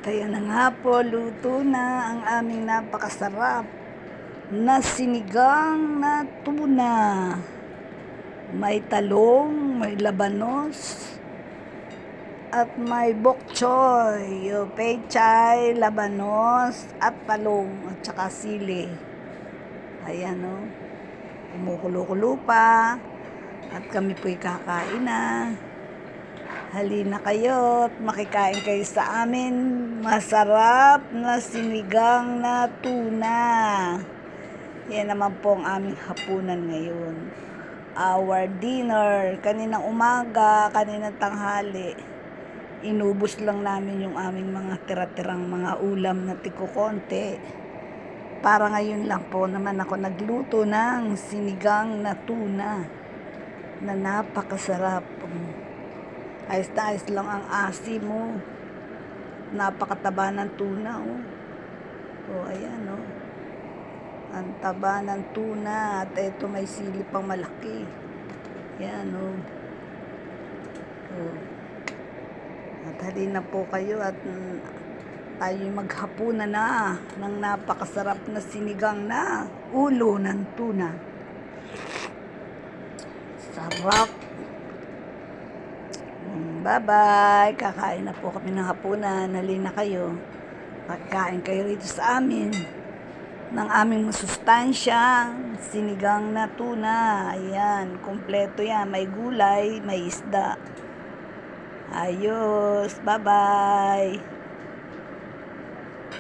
Kaya na nga po, luto na ang aming napakasarap na sinigang na tuna. May talong, may labanos, at may bok choy, pechay, labanos, at talong, at saka sili. Ayan o, kumukulo-kulo pa, at kami po'y kakain na. Halina kayo at makikain kayo sa amin. Masarap na sinigang na tuna. Yan naman po ang aming hapunan ngayon. Our dinner. Kaninang umaga, kaninang tanghali. Inubos lang namin yung aming mga tira-tirang mga ulam na tiko-konti. Para ngayon lang po naman ako nagluto ng sinigang na tuna na napakasarap. Ayos na ayos lang ang asim mo. Napakataba ng tuna, oh. Oh, ayan, oh. Ang taba ng tuna. At ito may sili pang malaki. Ayan, oh. Oh. At halina po kayo at tayo maghapunan na ng napakasarap na sinigang na ulo ng tuna. Sarap. Bye-bye. Kakain na po kami ng hapunan. Halina kayo. Magkain kayo rito sa amin ng aming masustansya sinigang na tuna. Ayan. Kompleto yan. May gulay, may isda. Ayos. Bye-bye.